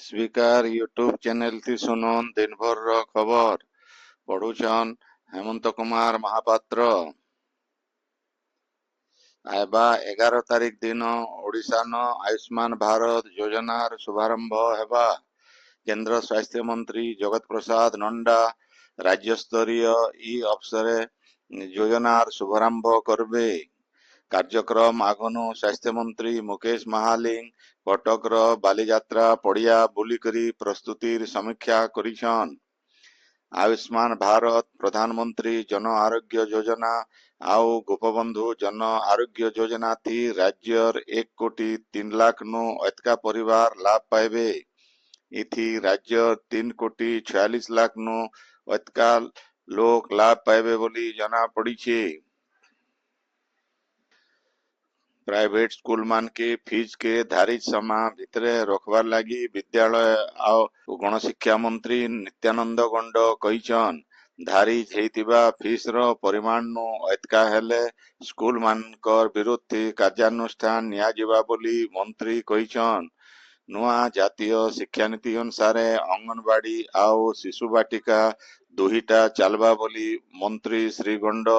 स्वीकार YouTube channel थी सुनन दिन भर रो खबर पढ़ुछन हेमंत कुमार महापात्र। आयबा 11 तारीख दिन ओडिशा न आयुष्मान भारत योजनार शुभारंभ हेबा। केंद्र स्वास्थ्य मंत्री जगत प्रसाद नड्डा राज्य स्तरीय इ अवसरे योजनार शुभारंभ करबे। कार्यक्रम आगनु स्वास्थ्य मंत्री मुकेश महालिंग कटकर बालीजात्रा पड़िया बुलिकरी प्रस्तुतिर समीक्षा करिछन। आयुष्मान भारत प्रधानमंत्री जन आरोग्य योजना आउ गोपबंधु जन आरोग्य योजना थी राज्यर 1,03,00,000 नु अतका परिवार लाभ पाइबे। इथी राज्यर 3,46,00,000 नु अतका लोक लाभ पाइबे बोली जना पड़ी छे। प्राइवेट स्कूल मान के फीस के धारित समय भितरे रखवार लगी विद्यालय आउ गणशिक्षा मंत्री नित्यानंद गंड कहिछन। धारिज हेतिबा फीस रो परिमाण नु अतका हेले स्कूल मानकर विरुद्ध कार्यानुष्ठान निया जिबा बोली मंत्री कहिछन। नुआ जातीय शिक्षा नीति अनुसार अंगनवाड़ी आउ शिशु बाटिका दुहिटा चलबा बोली मंत्री श्री गंड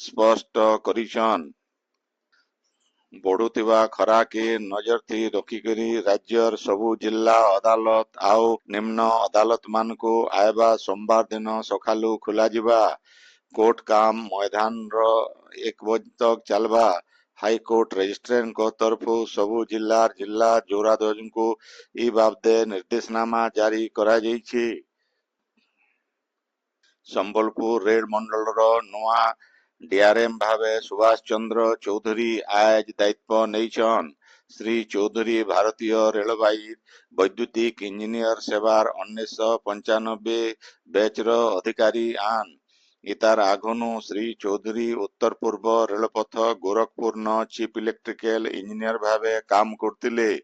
स्पष्ट करिछन। बढ़ुतिबा खरा के नजर थी रखिकरी राज्यर सबु जिला अदालत आउ निम्न अदालत मान को आयबा सोमवार दिन सकालू खुला जिबा। कोर्ट काम मैदान रो 1 बजे तक चलबा। हाईकोर्ट रजिस्ट्रेन को तरफु सबु जिला जोरा दज को इ बाबदे निर्देशनामा जारी करा जाइछि। संबलपुर रेल मंडल रो नुआ डीआरएम भावे सुभाष चंद्र चौधरी आज दायित्व नैछन। श्री चौधरी भारतीय रेलवाई वैद्युतिक इंजीनियर सेवार 1995 बैच रो अधिकारी आन। इतार आगनु श्री चौधरी उत्तर पूर्व रेलपथ गोरखपुर न चीफ इलेक्ट्रिकल इंजीनियर भावे काम करतिले।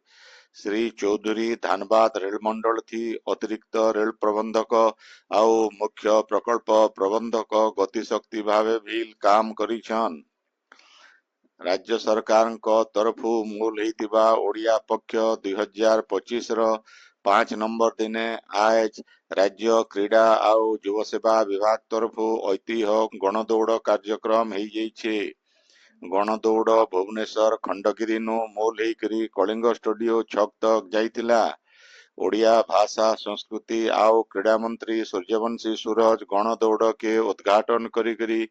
श्री चौधरी धानबाद रेल मंडल थी अतिरिक्त रेल प्रबंधक आउ मुख्य प्रकल्प प्रबंधक गतिशक्ति भावे भी काम करिछन। राज्य सरकार को तरफु मूल हेतिबा ओडिया पक्ष 2025 रो 5 नंबर दिने आज राज्य क्रीड़ा आउ युव सेवा विभाग तरफु ऐतिह्य गणदौड़ कार्यक्रम हेई जाइछे। गणदौड़ भुवनेश्वर खंडगिरी नु मूल हेकरी कलिंग स्टूडियो छक तक जाइतिला। ओडिया भाषा संस्कृति आउ क्रीड़ा मंत्री सूर्यवंशी सूरज गणदौड़ के उद्घाटन करी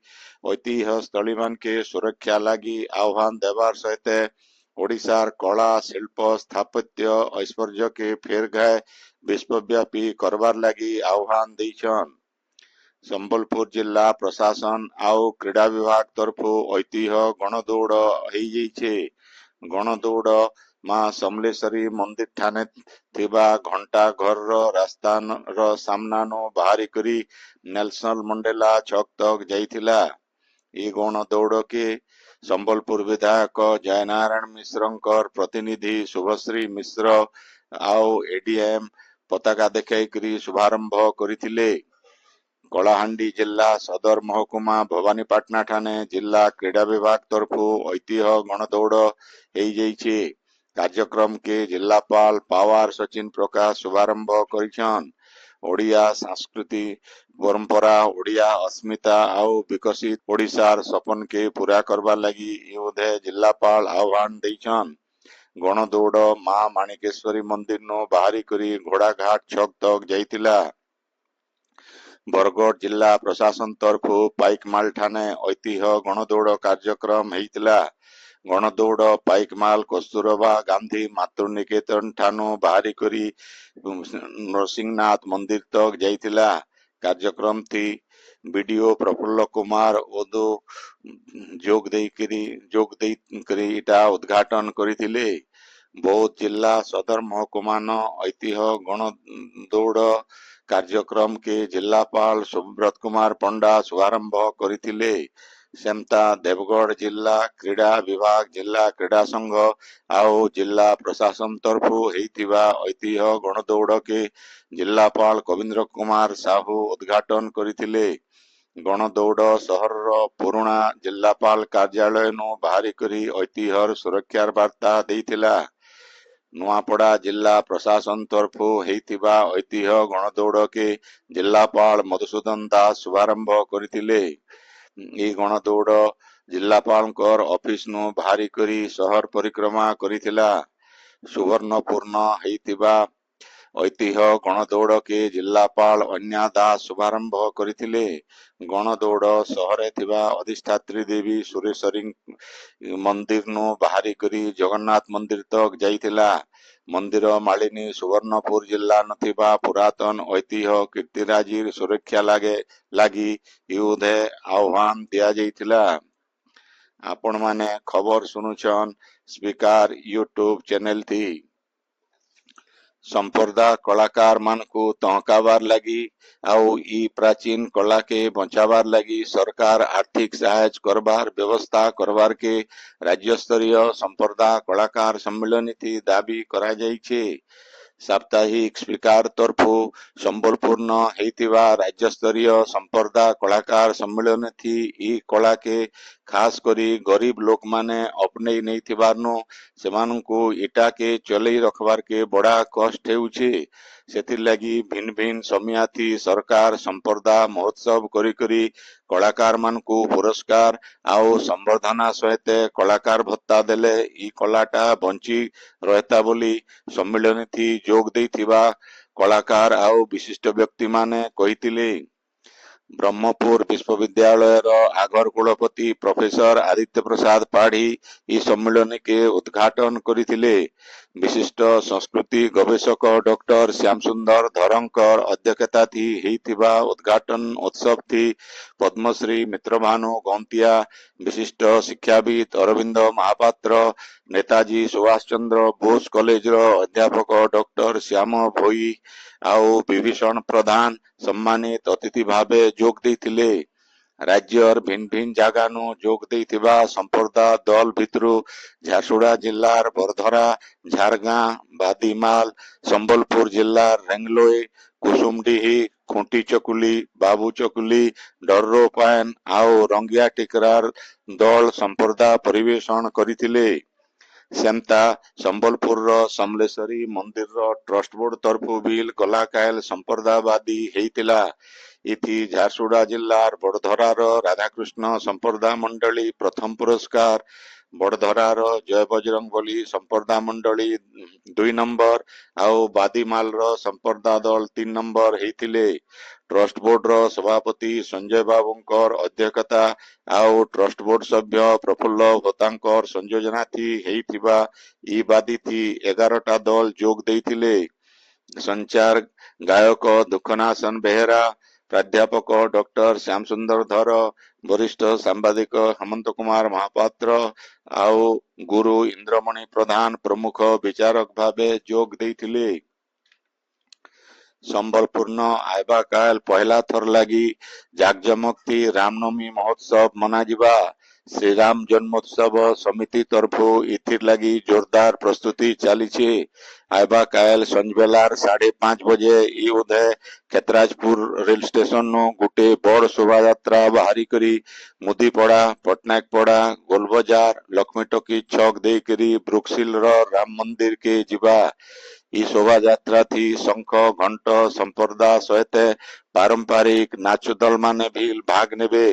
ऐतिह्य स्थली मान के सुरक्षा लगी आह्वान देवार सहित ओडिशार कला शिल्प स्थापत्य ऐश्वर्य के फेर घाय विश्वव्यापी करवार लगी आह्वान देछन। संबलपुर जिला प्रशासन आउ क्रीड़ा विभाग तरफु ऐतिह्य गणदौड़ हेई जाइछे। गणदौड़ मां समलेश्वरी मंदिर ठाने थिबा घंटा घर रो रास्ता रो सामना नो बाहरी करी नेल्सन मंडेला छक तक जाइथिला। ई गणदौड़ के संबलपुर विधायक जयनारायण मिश्रंकर प्रतिनिधि शुभश्री मिश्र आउ एडीएम पताका देखाई करी शुभारंभ करिथिले। कलाहांडी जिला सदर महकुमा भवानीपाटना ठाने जिला क्रीड़ा विभाग तरफु ऐतिह्य गणदौड़ हेई जाइछे। कार्यक्रम के जिलापाल पावार सचिन प्रकाश शुभारंभ करिछन। ओडिया संस्कृति परंपरा ओडिया अस्मिता आउ विकसित ओडिशार सपन के पूरा करबा लगी युदे जिलापाल आह्वान देछन। गणदौड़ मां माणिकेश्वरी मंदिर नो बाहरी करी घोड़ाघाट छक तक जाइतिला। बरगढ़ जिला प्रशासन तरफु पाइकमाल ठाने ऐतिह्य गणदौड़ कार्यक्रम हेइतिला। गणदौड़ पाइकमाल कस्तूरबा गांधी मातृ निकेतन ठानु बाहरी करी नरसिंहनाथ मंदिर तक जाइतिला। कार्यक्रम थी वीडियो प्रफुल्ल कुमार ओदो जोग देई इटा उद्घाटन करिथिले। बौद्ध जिला सदर महकुमा न ऐतिह्य गणदौड़ कार्यक्रम के जिलापाल सुब्रत कुमार पंडा शुभारंभ करिथिले। सेमता देवगढ़ जिला क्रीड़ा विभाग जिला क्रीड़ा संघ आउ जिला प्रशासन तरफु हेइतिबा ऐतिह्य गणदौड़ के जिलापाल कविंद्र कुमार साहू उद्घाटन करिथिले। गणदौड़ सहर रो पुराणा जिलापाल कार्यालय नु बाहरी करी ऐतिह्यर सुरक्षार वार्ता देइथिला। ନୂଆପଡା ଜିଲ୍ଲା ପ୍ରଶାସନ ତରଫୁ ହେଇଥିବା ଐତିହ୍ୟ ଗଣଦୌଡକେ ଜିଲ୍ଲାପାଳ ମଧୁସୂଦନ ଦାସ ଶୁଭାରମ୍ଭ କରିଥିଲେ। ଏହି ଗଣଦୌଡ ଜିଲ୍ଲାପାଳଙ୍କର ଅଫିସନୁ ବାହାରି କରି ସହର ପରିକ୍ରମା କରିଥିଲା। ସୁବର୍ଣ୍ଣପୂର୍ଣ୍ଣ ହେଇଥିବା ଐତିହ୍ୟ ଗଣଦୌଡକେ ଜିଲ୍ଲାପାଳ ଅନ୍ୟା ଦାସ ଶୁଭାରମ୍ଭ କରିଥିଲେ। ଗଣଦୌଡ ସହରରେ ଥିବା ଅଧିଷ୍ଠାତ୍ରୀ ଦେବୀ ସୁରେଶ୍ୱରୀ ମନ୍ଦିରନୁ ବାହାରି କରି ଜଗନ୍ନାଥ ମନ୍ଦିର ତକ ଯାଇଥିଲା। ମନ୍ଦିର ମାଳିନୀ ସୁବର୍ଣ୍ଣପୁର ଜିଲ୍ଲା ନଥିବା ପୁରାତନ ଐତିହ୍ୟ କୀର୍ତ୍ତିରାଜିର ସୁରକ୍ଷା ଲାଗି ୟୁଧେ ଆହ୍ୱାନ ଦିଆଯାଇଥିଲା। आपण माने खबर सुनुछन स्पीकर यूट्यूब चैनल थी। संप्रदा कलाकार मान को तहकाबार लगी आउ ई प्राचीन कला के बचावार लगी सरकार आर्थिक सहायता करबार व्यवस्था करबार के राज्य स्तरीय संप्रदा कलाकार सम्मेलन थी दाबी करा जाइछे। साप्ताहिक स्पीकर तरफु संबलपुर राज्य स्तरीय संप्रदा कलाकार सम्मेलन थी ई कला के खास करी गरीब लोक माने अपने नहीं थिबारनु सेमानंकु इटा के चलई रखबार के बड़ा कष्ट हेउछे। सेथिर लगी भिन्न भिन्न समियाथी सरकार संप्रदा महोत्सव करी करी कलाकार मान को पुरस्कार आउ संवर्धना सहित कलाकार भत्ता देले ई कलाटा बंची रहता बोली सम्मेलन थी जोग देथिबा कलाकार आउ विशिष्ट व्यक्ति माने कहितिले। ब्रह्मपुर विश्वविद्यालय आगर कुलपति प्रोफेसर आदित्य प्रसाद पाढ़ी इस सम्मेलन के उद्घाटन करथिले। विशिष्ट संस्कृति गवेषक डॉक्टर श्याम सुंदर धरंकर अध्यक्षता थी हेइथिबा उद्घाटन उत्सव थी पद्मश्री मित्रभानु गौंतिया, विशिष्ट शिक्षाविद अरविंद महापात्र, नेताजी सुभाष चंद्र बोस कॉलेज अध्यापक डॉक्टर श्याम भोई आउ विभीषण प्रधान सम्मानित अतिथि भावे जोग देथिले। राज्यर भिन्न भिन्न जगानु जोग देथिबा संप्रदा दल भितरु झारसुगुड़ा जिल्लार बरधरा, झारगां, बादीमाल, संबलपुर जिल्लार रेंगलोई, कुसुमडीही, खुंटी चकुली, बाबू चकुली, डर्रोपायन आउ रंगिया टिकरार दल संप्रदा परिवेशन करिथिले। सेमता संबलपुर समलेश्वरी मंदिर ट्रस्ट बोर्ड तरफु बिल कलाकायल संप्रदावादी हेइतिला। इथि झारसुगुड़ा जिल्लार बड़धरार राधाकृष्ण संप्रदा मंडली प्रथम पुरस्कार, बड़धरार जय बजरंग बली संप्रदा मंडली 2 नंबर आउ बादीमाल संप्रदा दल 3 नंबर हेइतिले। ट्रस्ट बोर्ड सभापति संजय बाबूंकर अध्यक्षता आउ ट्रस्ट बोर्ड सभ्य प्रफुल्ल भोतांकर संयोजना थी हेइथिबा ई बादी थी 11टा दल जोग देइथिले। संचार गायक दुखनासन बेहेरा, प्राध्यापक डॉक्टर श्याम सुंदर धर, वरिष्ठ सांबादिक हेमंत कुमार महापात्र आउ गुरु इंद्रमणि प्रधान प्रमुख विचारक भावे जोग देइथिले। संबलपुर आयबा काल पहला थर लगी जाकजमक थी रामनवमी महोत्सव मनाजिबा। श्रीराम जन्मोत्सव समिति तरफु इथिर लगी जोरदार प्रस्तुति चलीछे। आयबा काल संजबेलार 5:30 बजे ई उदय खेतराजपुर रेल स्टेशन नो गुटे बड़ शोभा यात्रा बाहरी करी मुदीपड़ा, पटनायकपड़ा, गोलबजार, लक्ष्मी टकी छक दे करी ब्रुकसिल राम मंदिर के जिबा। ई शोभा यात्रा थी शंख घंट संप्रदा सहित पारंपरिक नाचु दल माने भी भाग नेबे।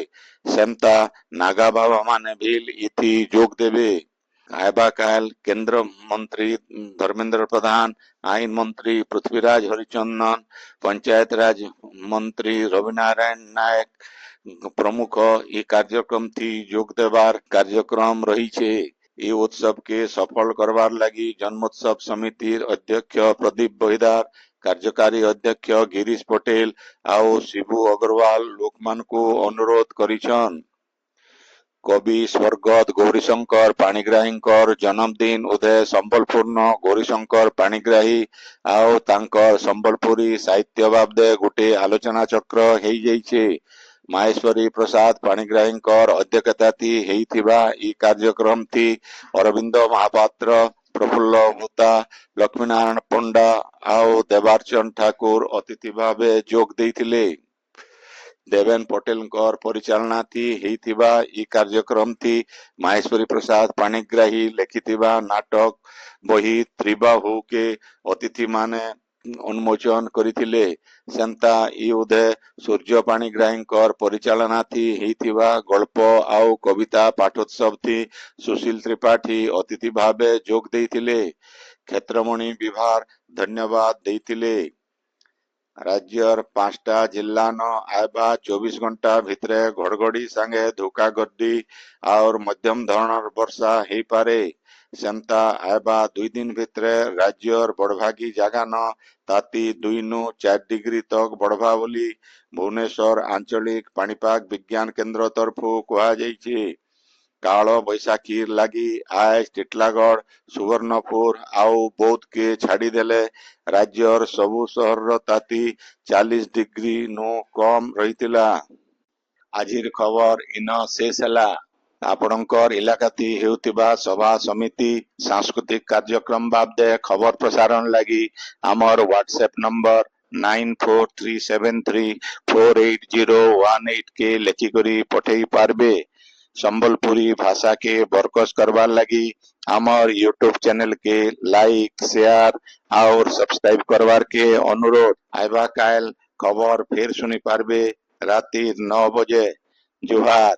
सेमता नागा बाबा माने भी इथि जोग देबे। आयबा काल केंद्र मंत्री धर्मेंद्र प्रधान, आईन मंत्री पृथ्वीराज हरिचंदन, पंचायत राज मंत्री रविनारायण नायक प्रमुख ई कार्यक्रम थी जोग देवार कार्यक्रम रही छे। ये उत्सव के सफल करवार लगी जन्मोत्सव समिति अध्यक्ष प्रदीप बहिदार, कार्यकारी अध्यक्ष गिरीश पटेल आउ शिबू अग्रवाल लोकमान को अनुरोध करिछन। कवि स्वर्गत गौरीशंकर पाणिग्राहींकर जन्मदिन उदय संबलपुर गौरीशंकर पाणिग्राही आउ तांकर संबलपुरी साहित्य बाबदे गुटे आलोचना चक्र हेई जाइछे। माहेश्वरी प्रसाद पाणिग्राहींकर अध्यक्षता थी हेइथिबा ई कार्यक्रम थी अरविंद महापात्र, प्रफुल्ल भूता, लक्ष्मीनारायण पंडा आउ देवार्चन ठाकुर अतिथि भावे जोग देइथिले। देवेन पटेल परिचालना थी हेइथिबा ई कार्यक्रम थी माहेश्वरी प्रसाद पाणिग्राही लिखिथिबा नाटक बही त्रिबाहु के अतिथि माने उन्मोचन करथिले सेंता ई उदय सूर्य पाणिग्राहींकर परिचालना थी हेइथिबा गल्प आउ कविता पाठोत्सव थी सुशील त्रिपाठी अतिथि भावे जोग देइथिले क्षेत्रमणि विभार धन्यवाद देइथिले राज्यर 5टा जिल्लान आयबा 24 घंटा भितरे घड़घड़ी संगे धोका गड्डी और मध्यम धरणर वर्षा हेई पारे सेंता आयबा 2 दिन भितरे राज्यर बड़भागी जागान ताती 2 नु 4 डिग्री तक बढ़वा बोली भुवनेश्वर आंचलिक पाणीपाग विज्ञान केंद्र तरफु कहा जाइछे काल बैशाखी लगी आज टिटलागढ़ सुवर्णपुर आउ बौद्ध के छाड़ी देले राज्यर सबु सहर ताती 40 डिग्री नु कम रहितिला। आजिर खबर इन शेष हैला। आपणकर इलाकाती हेउतिबा सभा समिति सांस्कृतिक कार्यक्रम बाबदे खबर प्रसारण लगी आमर व्हाट्सएप नंबर 9437348018 के लेखिकरी पठेई पारबे। संबलपुरी भाषा के बरकस करवार लगी आमर यूट्यूब चैनल के लाइक शेयर और सब्सक्राइब करवार के अनुरोध। आइबा काल खबर फिर सुनी पारबे राती 9 बजे। जोहार।